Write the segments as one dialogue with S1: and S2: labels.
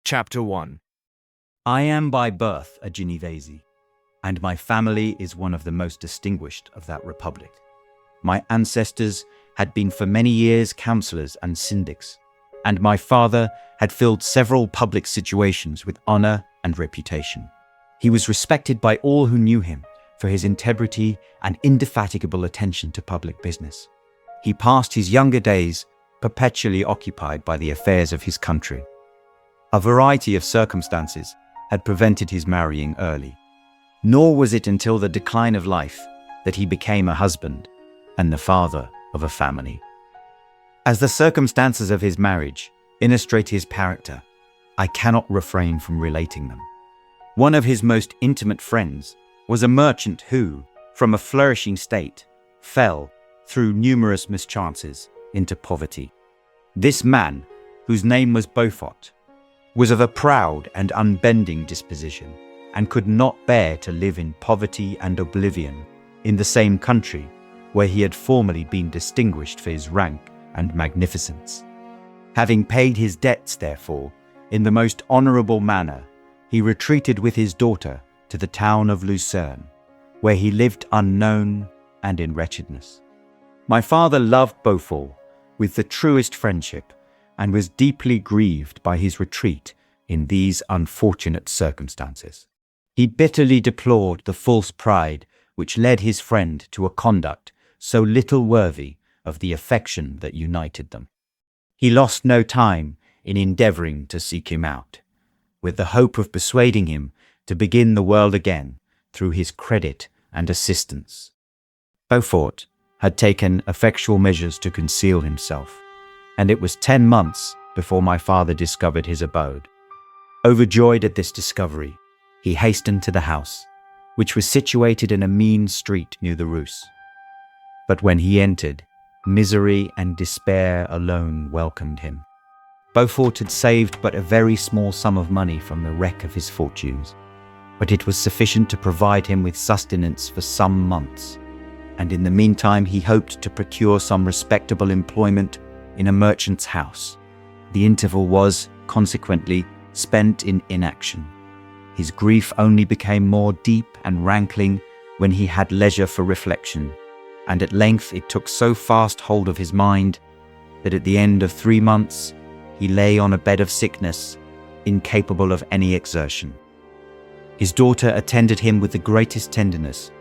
S1: Chapter 1.
S2: I am by birth a Genevese, and my family is one of the most distinguished of that republic. My ancestors had been for many years councillors and syndics, and my father had filled several public situations with honour and reputation. He was respected by all who knew him for his integrity and indefatigable attention to public business. He passed his younger days perpetually occupied by the affairs of his country. A variety of circumstances had prevented his marrying early, nor was it until the decline of life that he became a husband and the father of a family. As the circumstances of his marriage illustrate his character, I cannot refrain from relating them. One of his most intimate friends was a merchant who, from a flourishing state, fell, through numerous mischances, into poverty. This man, whose name was Beaufort, was of a proud and unbending disposition, and could not bear to live in poverty and oblivion in the same country where he had formerly been distinguished for his rank and magnificence. Having paid his debts, therefore, in the most honourable manner, he retreated with his daughter to the town of Lucerne, where he lived unknown and in wretchedness. My father loved Beaufort with the truest friendship, and was deeply grieved by his retreat in these unfortunate circumstances. He bitterly deplored the false pride which led his friend to a conduct so little worthy of the affection that united them. He lost no time in endeavouring to seek him out, with the hope of persuading him to begin the world again through his credit and assistance. Beaufort had taken effectual measures to conceal himself, and it was 10 months before my father discovered his abode. Overjoyed at this discovery, he hastened to the house, which was situated in a mean street near the Rus. But when he entered, misery and despair alone welcomed him. Beaufort had saved but a very small sum of money from the wreck of his fortunes, but it was sufficient to provide him with sustenance for some months, and in the meantime he hoped to procure some respectable employment in a merchant's house. The interval was, consequently, spent in inaction. His grief only became more deep and rankling when he had leisure for reflection, and at length it took so fast hold of his mind that at the end of 3 months he lay on a bed of sickness, incapable of any exertion. His daughter attended him with the greatest tenderness,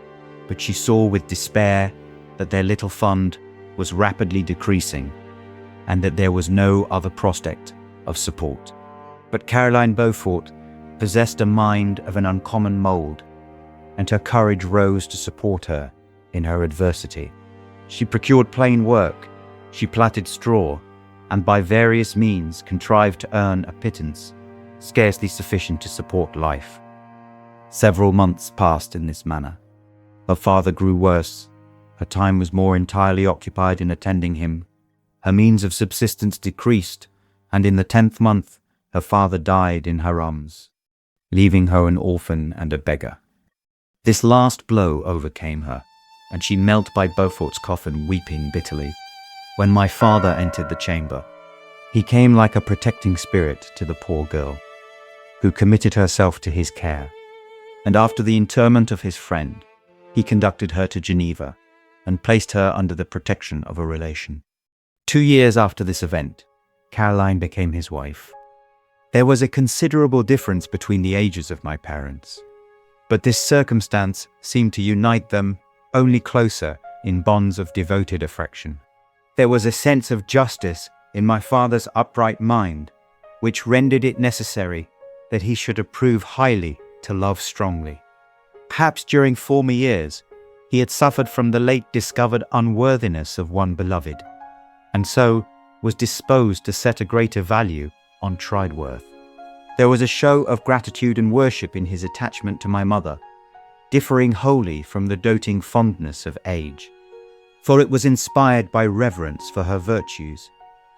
S2: but she saw with despair that their little fund was rapidly decreasing, and that there was no other prospect of support. But Caroline Beaufort possessed a mind of an uncommon mould, and her courage rose to support her in her adversity. She procured plain work, she plaited straw, and by various means contrived to earn a pittance, scarcely sufficient to support life. Several months passed in this manner. Her father grew worse, her time was more entirely occupied in attending him. Her means of subsistence decreased, and in the 10th month her father died in her arms, leaving her an orphan and a beggar. This last blow overcame her, and she knelt by Beaufort's coffin weeping bitterly. When my father entered the chamber, he came like a protecting spirit to the poor girl, who committed herself to his care, and after the interment of his friend, he conducted her to Geneva and placed her under the protection of a relation. 2 years after this event, Caroline became his wife. There was a considerable difference between the ages of my parents, but this circumstance seemed to unite them only closer in bonds of devoted affection. There was a sense of justice in my father's upright mind, which rendered it necessary that he should approve highly to love strongly. Perhaps during former years, he had suffered from the late discovered unworthiness of one beloved, and so was disposed to set a greater value on tried worth. There was a show of gratitude and worship in his attachment to my mother, differing wholly from the doting fondness of age, for it was inspired by reverence for her virtues,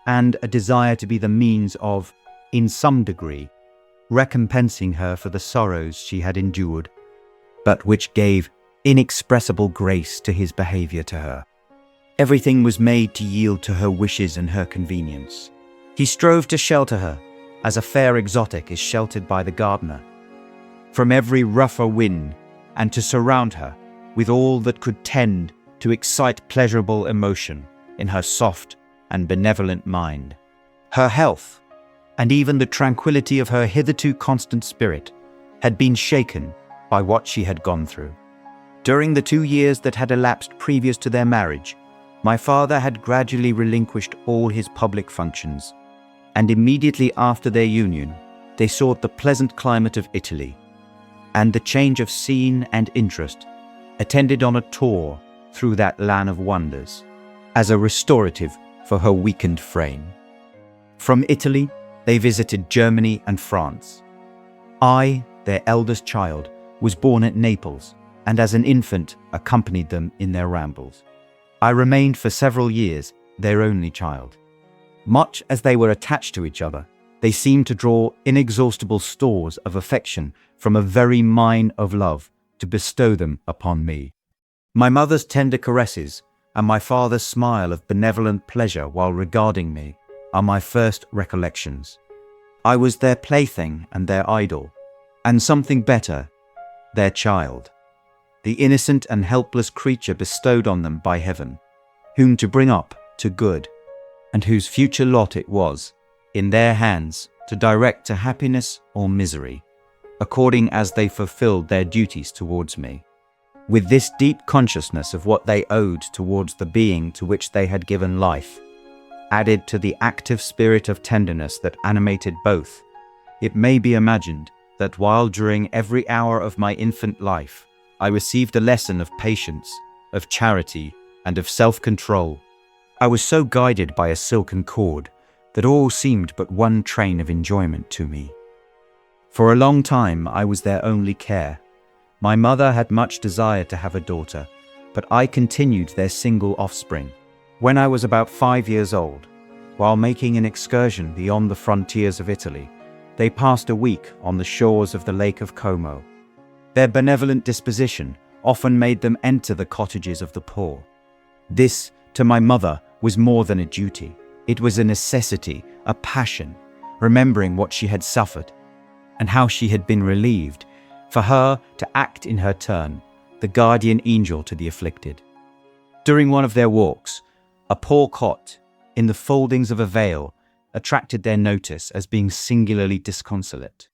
S2: and a desire to be the means of, in some degree, recompensing her for the sorrows she had endured, but which gave inexpressible grace to his behaviour to her. Everything was made to yield to her wishes and her convenience. He strove to shelter her, as a fair exotic is sheltered by the gardener, from every rougher wind, and to surround her with all that could tend to excite pleasurable emotion in her soft and benevolent mind. Her health, and even the tranquility of her hitherto constant spirit, had been shaken by what she had gone through. During the 2 years that had elapsed previous to their marriage, my father had gradually relinquished all his public functions, and immediately after their union, they sought the pleasant climate of Italy, and the change of scene and interest attended on a tour through that land of wonders, as a restorative for her weakened frame. From Italy, they visited Germany and France. I, their eldest child, was born at Naples, and as an infant accompanied them in their rambles. I remained for several years their only child. Much as they were attached to each other, they seemed to draw inexhaustible stores of affection from a very mine of love to bestow them upon me. My mother's tender caresses and my father's smile of benevolent pleasure while regarding me are my first recollections. I was their plaything and their idol, and something better, their child, the innocent and helpless creature bestowed on them by heaven, whom to bring up to good, and whose future lot it was, in their hands, to direct to happiness or misery, according as they fulfilled their duties towards me. With this deep consciousness of what they owed towards the being to which they had given life, added to the active spirit of tenderness that animated both, it may be imagined that while during every hour of my infant life I received a lesson of patience, of charity, and of self-control, I was so guided by a silken cord that all seemed but one train of enjoyment to me. For a long time I was their only care. My mother had much desire to have a daughter, but I continued their single offspring. When I was about 5 years old, while making an excursion beyond the frontiers of Italy, they passed a week on the shores of the Lake of Como. Their benevolent disposition often made them enter the cottages of the poor. This, to my mother, was more than a duty. It was a necessity, a passion, remembering what she had suffered and how she had been relieved, for her to act in her turn, the guardian angel to the afflicted. During one of their walks, a poor cot, in the foldings of a veil, attracted their notice as being singularly disconsolate,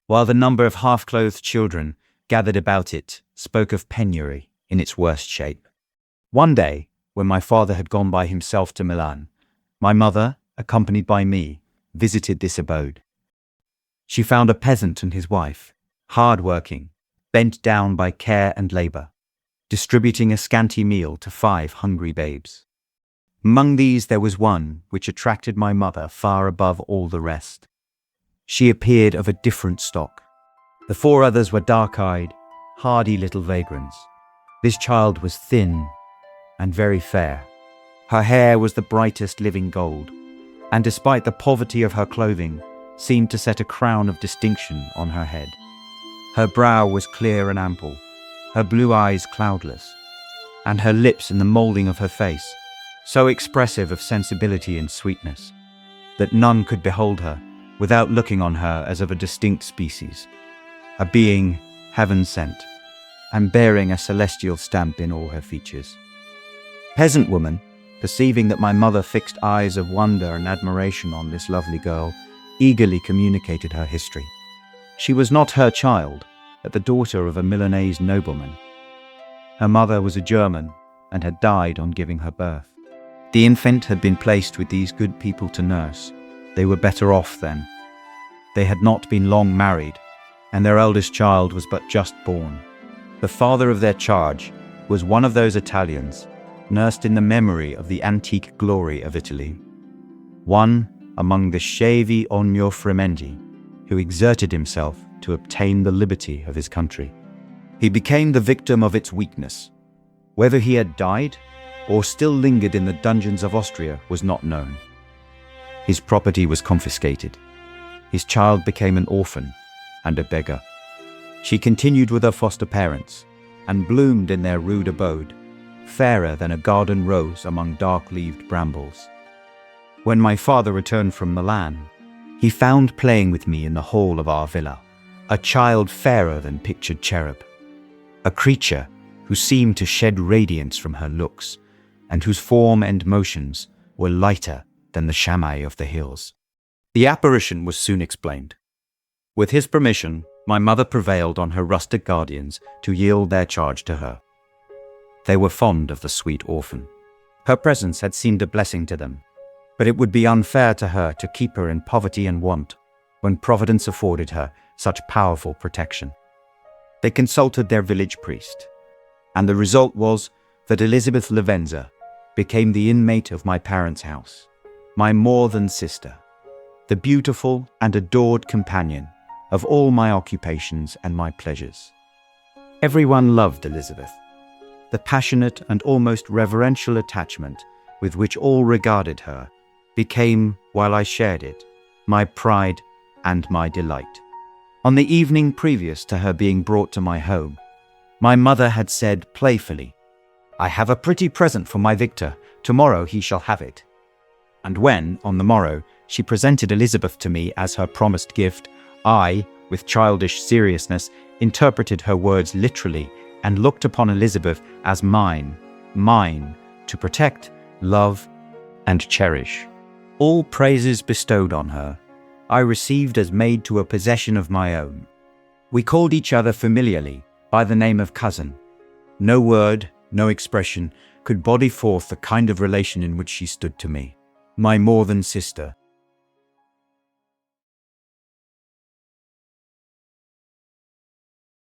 S2: while the number of half-clothed children gathered about it spoke of penury in its worst shape. One day, when my father had gone by himself to Milan, my mother, accompanied by me, visited this abode. She found a peasant and his wife, hard-working, bent down by care and labour, distributing a scanty meal to 5 hungry babes. Among these there was one which attracted my mother far above all the rest. She appeared of a different stock. The 4 others were dark-eyed, hardy little vagrants. This child was thin and very fair. Her hair was the brightest living gold, and despite the poverty of her clothing, seemed to set a crown of distinction on her head. Her brow was clear and ample, her blue eyes cloudless, and her lips in the moulding of her face so expressive of sensibility and sweetness, that none could behold her without looking on her as of a distinct species, a being heaven-sent, and bearing a celestial stamp in all her features. Peasant woman, perceiving that my mother fixed eyes of wonder and admiration on this lovely girl, eagerly communicated her history. She was not her child, but the daughter of a Milanese nobleman. Her mother was a German and had died on giving her birth. The infant had been placed with these good people to nurse. They were better off then. They had not been long married, and their eldest child was but just born. The father of their charge was one of those Italians, nursed in the memory of the antique glory of Italy. One among the scevi ogni fremendi, who exerted himself to obtain the liberty of his country. He became the victim of its weakness. Whether he had died or still lingered in the dungeons of Austria was not known. His property was confiscated. His child became an orphan and a beggar. She continued with her foster parents and bloomed in their rude abode, fairer than a garden rose among dark-leaved brambles. When my father returned from Milan, he found playing with me in the hall of our villa, a child fairer than pictured cherub, a creature who seemed to shed radiance from her looks, and whose form and motions were lighter than the chamois of the hills. The apparition was soon explained. With his permission, my mother prevailed on her rustic guardians to yield their charge to her. They were fond of the sweet orphan. Her presence had seemed a blessing to them, but it would be unfair to her to keep her in poverty and want when Providence afforded her such powerful protection. They consulted their village priest, and the result was that Elizabeth Lavenza became the inmate of my parents' house, my more than sister, the beautiful and adored companion of all my occupations and my pleasures. Everyone loved Elizabeth. The passionate and almost reverential attachment with which all regarded her became, while I shared it, my pride and my delight. On the evening previous to her being brought to my home, my mother had said playfully, "I have a pretty present for my Victor. Tomorrow he shall have it." And when, on the morrow, she presented Elizabeth to me as her promised gift, I, with childish seriousness, interpreted her words literally and looked upon Elizabeth as mine, to protect, love, and cherish. All praises bestowed on her, I received as made to a possession of my own. We called each other familiarly by the name of cousin. No word, no expression could body forth the kind of relation in which she stood to me, my more than sister,